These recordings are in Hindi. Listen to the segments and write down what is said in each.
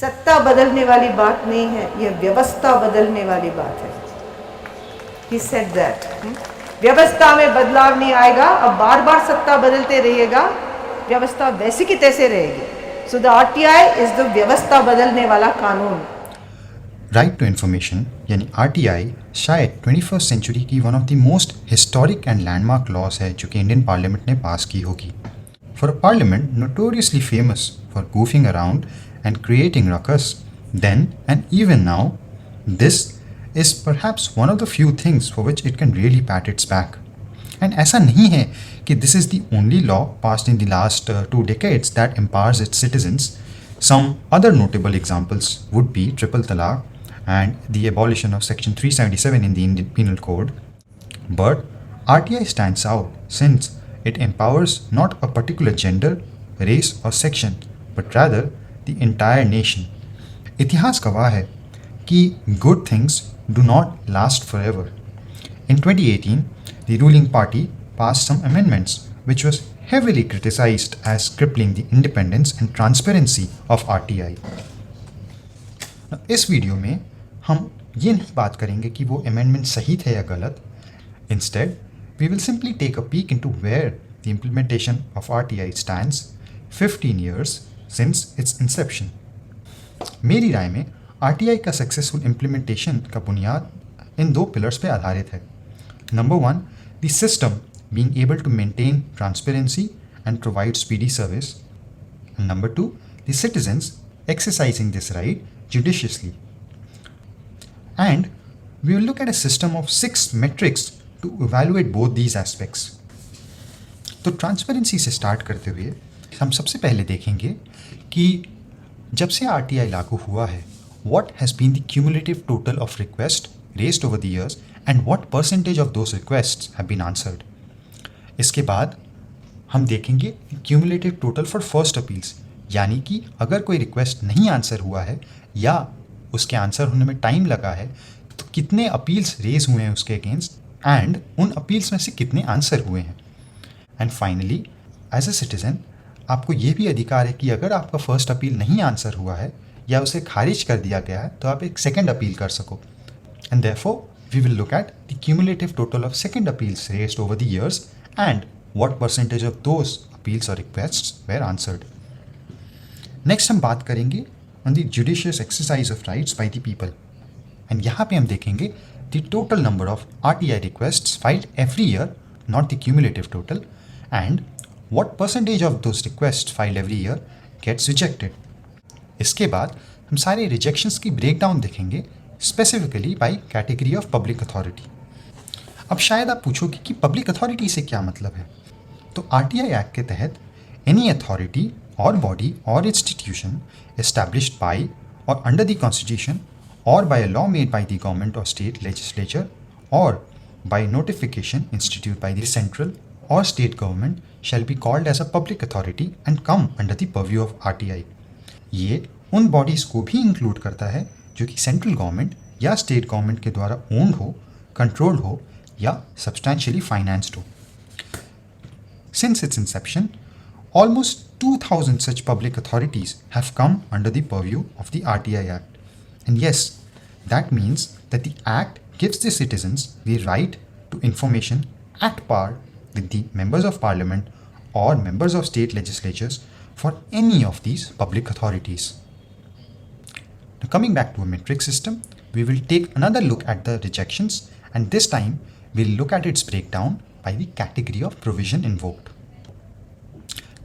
सत्ता बदलने वाली बात नहीं है, यह व्यवस्था बदलने वाली बात है। He said that. व्यवस्था में बदलाव नहीं आएगा, अब बार बार सत्ता बदलते रहिएगा, व्यवस्था वैसी की तैसे रहेगी। So the RTI is the व्यवस्था बदलने वाला कानून। राइट टू इन्फॉर्मेशन यानी आरटीआई शायद 21st सेंचुरी की one of the most historic and landmark laws है जो कि इंडियन पार्लियामेंट ने पास की होगी। For a parliament notoriously famous for goofing around and creating ruckus then and even now, this is perhaps one of the few things for which it can really pat its back. And ऐसा नहीं है कि this is the only law passed in the last 2 decades that empowers its citizens. Some other notable examples would be triple talaq and the abolition of section 377 in the Indian Penal Code. But RTI stands out since it empowers not a particular gender, race or section, but rather the entire nation. इतिहास गवाह है कि good things do not last forever. In 2018, the ruling party passed some amendments which was heavily criticized as crippling the independence and transparency of RTI. Now, इस वीडियो में हम ये नहीं बात करेंगे कि वो amendment सही थे या गलत. Instead, we will simply take a peek into where the implementation of RTI stands 15 years since its inception. मेरी राय में RTI का सक्सेसफुल इम्प्लीमेंटेशन का बुनियाद इन 2 पिलर्स पे आधारित है. Number 1, the system being able to maintain transparency and provide speedy service. And number 2, the citizens exercising this right judiciously. And we will look at a system of 6 metrics to evaluate both these aspects. तो ट्रांसपेरेंसी से स्टार्ट करते हुए हम सबसे पहले देखेंगे कि जब से RTI लागू हुआ है, what has been the cumulative total of requests raised over the years and what percentage of those requests have been answered. इसके बाद हम देखेंगे cumulative total for first appeals, यानी कि अगर कोई रिक्वेस्ट नहीं आंसर हुआ है या उसके आंसर होने में टाइम लगा है तो कितने अपील्स रेज हुए हैं उसके अगेंस्ट एंड उन अपील्स में से कितने आंसर हुए हैं. And finally as a citizen आपको ये भी अधिकार है कि अगर आपका फर्स्ट अपील नहीं आंसर हुआ है या उसे खारिज कर दिया गया है तो आप एक सेकंड अपील कर सको. And therefore we will look at the cumulative total of second appeals raised over the years and what percentage of those appeals or requests were answered. Next हम बात करेंगे on the judicious exercise of rights by the people. And यहाँ पे हम देखेंगे the total number of RTI requests filed every year, not the cumulative total, and what percentage of those requests filed every year gets rejected. इसके बाद हम सारे रिजेक्शंस की ब्रेकडाउन देखेंगे specifically by category of public authority. अब शायद आप पूछोगे कि पब्लिक अथॉरिटी से क्या मतलब है. तो RTI एक्ट के तहत any authority or body or institution established by or under the constitution or by a law made by the government or state legislature or by notification institute by the central or state government shall be called as a public authority and come under the purview of RTI. ये उन बॉडीज़ को भी इंक्लूड करता है जो कि सेंट्रल गवर्नमेंट या स्टेट गवर्नमेंट के द्वारा ओन्ड हो, कंट्रोल्ड हो या सब्सटैंशियली फाइनेंस्ड हो. Since its inception, almost 2000 such public authorities have come under the purview of the RTI Act. And yes, that means that the Act gives the citizens the right to information at par with the members of parliament or members of state legislatures for any of these public authorities. Now coming back to a metric system, we will take another look at the rejections and this time we'll look at its breakdown by the category of provision invoked.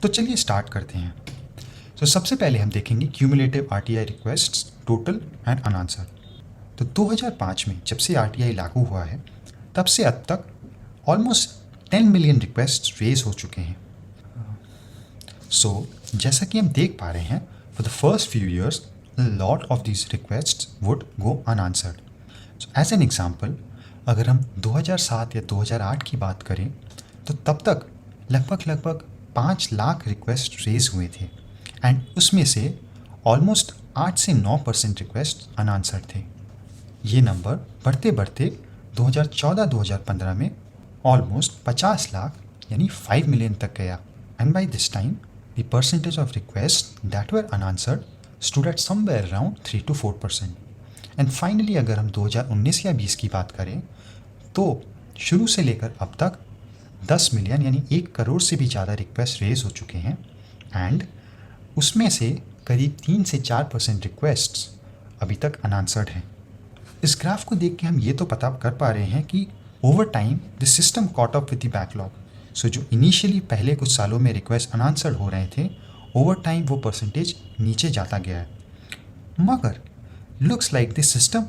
तो चलिए स्टार्ट करते हैं. तो सबसे पहले हम देखेंगे cumulative RTI requests total and unanswered. तो 2005 में जब से RTI लागू हुआ है तब से अब तक ऑलमोस्ट 10 मिलियन रिक्वेस्ट रेज हो चुके हैं. सो जैसा कि हम देख पा रहे हैं for the first few years lot of these request would go unanswered. So as an example अगर हम 2007 या 2008 की बात करें तो तब तक लगभग 5 लाख रिक्वेस्ट रेज हुए थे एंड उसमें से ऑलमोस्ट 8 से 9% रिक्वेस्ट अनआंसर्ड थे. ये नंबर बढ़ते बढ़ते 2014-2015 में ऑलमोस्ट 50 लाख यानी 5 million तक गया. And by this time the percentage of request that were unanswered stood at somewhere around 3 to 4%. And finally अगर हम 2019 या 20 की बात करें तो शुरू से लेकर अब तक 10 मिलियन यानी 1 करोड़ से भी ज़्यादा रिक्वेस्ट रेज हो चुके हैं एंड उसमें से करीब 3 से 4% रिक्वेस्ट्स अभी तक अनआंसर्ड हैं। इस ग्राफ को देख के हम ये तो पता कर पा रहे हैं कि over time the system caught up with the backlog. So जो इनिशियली पहले कुछ सालों में रिक्वेस्ट अनआंसर्ड हो रहे थे, ओवर टाइम वो परसेंटेज नीचे जाता गया है। मगर looks like this system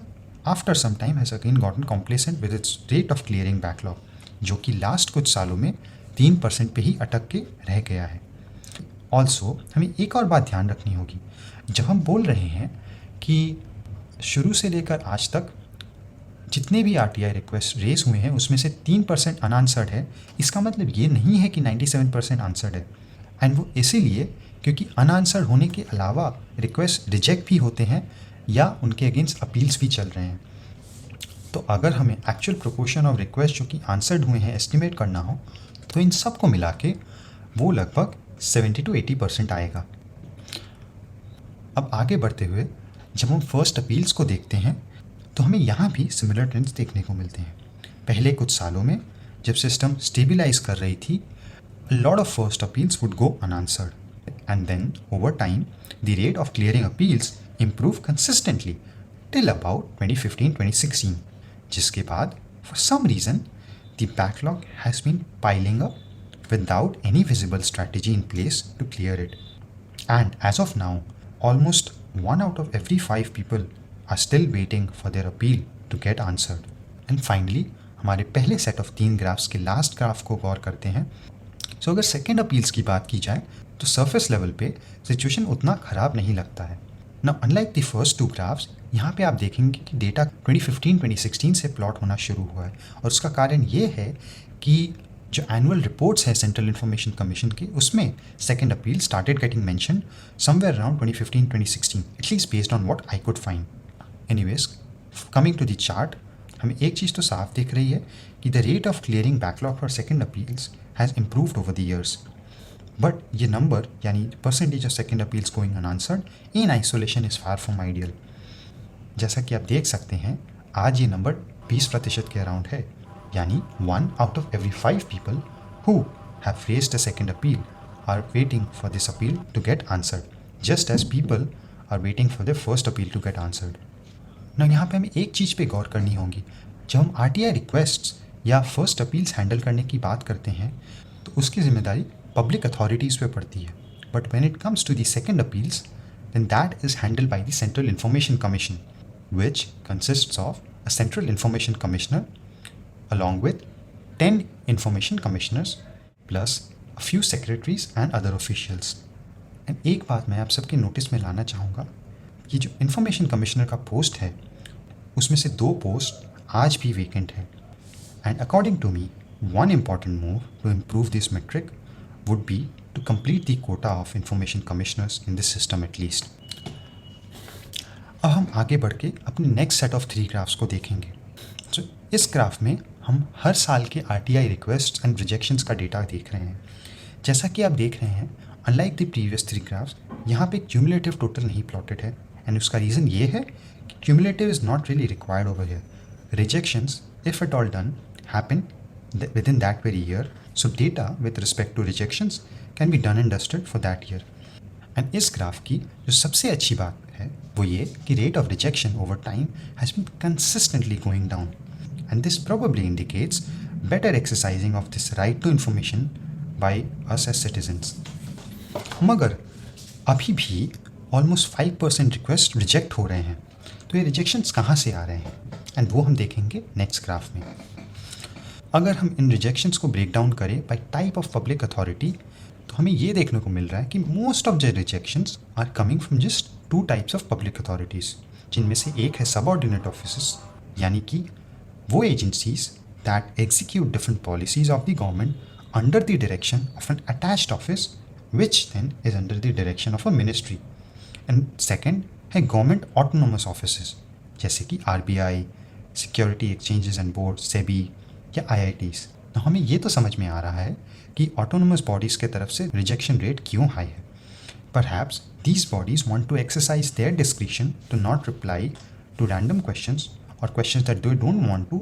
after some time has again gotten complacent with its rate of clearing backlog, जो कि लास्ट कुछ सालों में 3% पे ही अटक के रह गया है। ऑल्सो हमें एक और बात ध्यान रखनी होगी, जब हम बोल रहे हैं कि शुरू से लेकर आज तक जितने भी RTI रिक्वेस्ट रेस हुए हैं उसमें से 3% अनआंसर्ड है, इसका मतलब ये नहीं है कि 97% आंसर्ड है। एंड वो इसीलिए क्योंकि अनआंसर्ड होने के अलावा रिक्वेस्ट रिजेक्ट भी होते हैं या उनके अगेंस्ट अपील्स भी चल रहे हैं। तो अगर हमें एक्चुअल प्रोपोर्शन ऑफ रिक्वेस्ट जो कि आंसर्ड हुए हैं एस्टिमेट करना हो तो इन सब को मिला के वो लगभग 70 to 80% आएगा। अब आगे बढ़ते हुए जब हम फर्स्ट अपील्स को देखते हैं तो हमें यहाँ भी सिमिलर ट्रेंड्स देखने को मिलते हैं। पहले कुछ सालों में जब सिस्टम स्टेबलाइज कर रही थी, lot of first appeals would go unanswered and then over time the rate of clearing appeals improve consistently till about 2015-2016, जिसके बाद for some reason the backlog has been piling up without any visible strategy in place to clear it. And as of now, almost 1 out of every 5 people are still waiting for their appeal to get answered. And finally, हमारे पहले सेट ऑफ 3 ग्राफ्स के लास्ट ग्राफ को गौर करते हैं। सो अगर सेकेंड अपील्स की बात की जाए तो सरफेस लेवल पे सिचुएशन उतना ख़राब नहीं लगता है। Now, unlike the first two graphs, यहाँ पे आप देखेंगे कि डेटा 2015-2016 से प्लॉट होना शुरू हुआ है और उसका कारण ये है कि जो एनुअल रिपोर्ट्स हैं सेंट्रल इन्फॉर्मेशन कमीशन के, उसमें second appeal started getting mention somewhere around 2015-2016, at least based on what I could find. Anyways, coming to the chart, हमें एक चीज़ तो साफ दिख रही है कि the rate of clearing backlog for second appeals has improved over the years. But ये नंबर यानी percentage of second appeals going unanswered in isolation is far from ideal. जैसा कि आप देख सकते हैं आज ये नंबर 20% के अराउंड है, यानी 1 out of every 5 people who have raised a second appeal are waiting for this appeal to get answered, just as people are waiting for their first appeal to get answered. ना यहाँ पे हमें एक चीज़ पे गौर करनी होगी, जब हम RTI रिक्वेस्ट्स या फर्स्ट अपील्स हैंडल करने की बात करते हैं तो उसकी जिम्मेदारी पब्लिक अथॉरिटीज़ पे पड़ती है। But when it comes to the second appeals, then that is handled by the Central Information Commission, which consists of a Central Information Commissioner along with 10 Information Commissioners plus a few secretaries and other officials. And एक बात मैं आप सबके नोटिस में लाना चाहूँगा कि जो इन्फॉर्मेशन कमिश्नर का पोस्ट है उसमें से 2 पोस्ट आज भी वेकेंट है। And according to me, one important move to improve this metric would be to complete the quota of information commissioners in this system at least. अब हम आगे बढ़ के अपने नेक्स्ट सेट ऑफ 3 ग्राफ्स को देखेंगे। तो इस ग्राफ में हम हर साल के RTI रिक्वेस्ट एंड रिजेक्शंस का डेटा देख रहे हैं। जैसा कि आप देख रहे हैं, अनलाइक द प्रीवियस 3 ग्राफ्स, यहाँ पे क्यूमुलेटिव टोटल नहीं प्लॉटेड है एंड उसका रीज़न ये है कि cumulative is not really required over here. Rejections, if at all done, happen within that very year, so data with respect to rejections can be done and dusted for that year. And इस ग्राफ की जो सबसे अच्छी बात है वो ये कि rate of rejection over time has been consistently going down, and this probably indicates better exercising of this right to information by us as citizens. मगर अभी भी almost 5% रिक्वेस्ट रिजेक्ट हो रहे हैं, तो ये रिजेक्शंस कहाँ से आ रहे हैं, एंड वो हम देखेंगे नेक्स्ट ग्राफ में। अगर हम इन रिजेक्शंस को ब्रेक डाउन करें by type of public authority तो हमें ये देखने को मिल रहा है कि most of the rejections are coming from just 2 types of public authorities, जिनमें से एक है सबऑर्डिनेट ऑफिसेस, यानी कि वो agencies that execute different policies of the government under the direction of an attached office which then is under the direction of a ministry. And second है गवर्नमेंट ऑटोनोमस ऑफिसेज, जैसे कि RBI, security exchanges and board, SEBI या IITs। तो हमें ये तो समझ में आ रहा है कि ऑटोनोमस बॉडीज़ के तरफ से रिजेक्शन रेट क्यों हाई है, Perhaps these bodies want to exercise their discretion to not reply to random questions or questions that they don't want to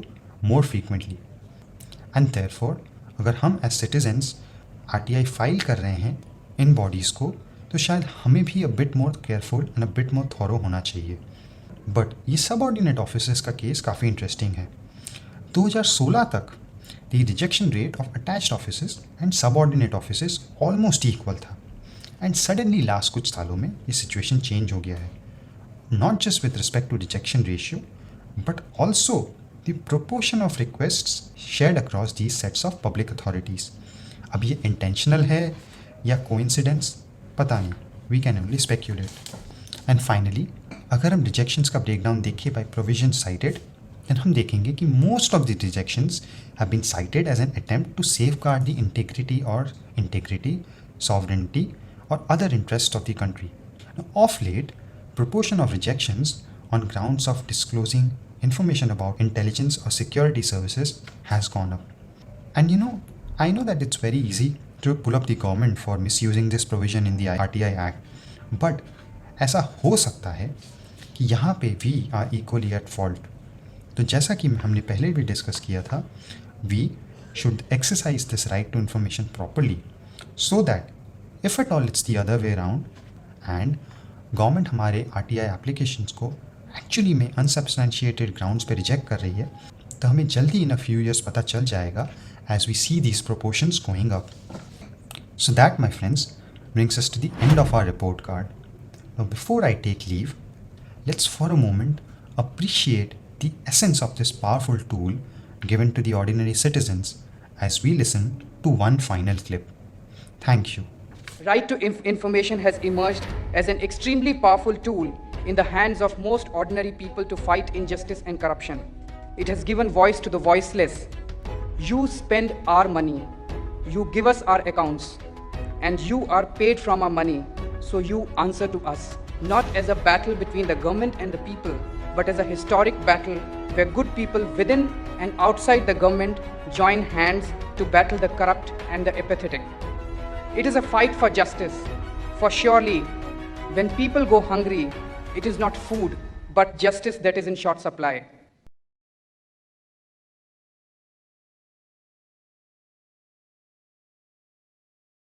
more frequently. And therefore, अगर हम as citizens RTI फाइल कर रहे हैं इन बॉडीज़ को, तो शायद हमें भी a bit more careful and a bit more thorough होना चाहिए. बट ये सबऑर्डिनेट ऑफिसर्स का केस काफ़ी इंटरेस्टिंग है. 2016 तक the rejection rate of attached officers and subordinate officers almost equal था. एंड सडनली लास्ट कुछ सालों में ये सिचुएशन चेंज हो गया है. Not just with respect to rejection ratio but also the proportion of requests shared across these sets of public authorities. अब ये इंटेंशनल है या कोइंसिडेंस पता नहीं, we can only speculate. And finally अगर हम रिजेक्शंस का ब्रेकडाउन देखें बाय प्रोविजन साइटेड, देन हम देखेंगे कि most of the rejections have been cited as an attempt to safeguard the integrity, sovereignty और other interest of the country. Of late, proportion of rejections on grounds of disclosing information about intelligence or security services has gone up. And I know that it's very easy to pull up the government for misusing this provision in the RTI Act, but ऐसा हो सकता है कि यहाँ पे we are equally at fault. तो जैसा कि हमने पहले भी डिस्कस किया था, we should exercise this right to information properly so that if at all it's the other way around and government हमारे RTI एप्लीकेशंस को एक्चुअली में अनसब्सटेंशिएटेड ग्राउंड्स पे रिजेक्ट कर रही है, तो हमें जल्दी इन अ फ्यू ईयर्स पता चल जाएगा as we see these proportions going up. So that my friends brings us to the end of our report card. Now before I take leave, let's for a moment appreciate the essence of this powerful tool given to the ordinary citizens as we listen to one final clip. Thank you. Right to information has emerged as an extremely powerful tool in the hands of most ordinary people to fight injustice and corruption. It has given voice to the voiceless. You spend our money, you give us our accounts, and you are paid from our money, so you answer to us. Not as a battle between the government and the people, but as a historic battle where good people within and outside the government join hands to battle the corrupt and the apathetic. It is a fight for justice, for surely when people go hungry, it is not food, but justice that is in short supply.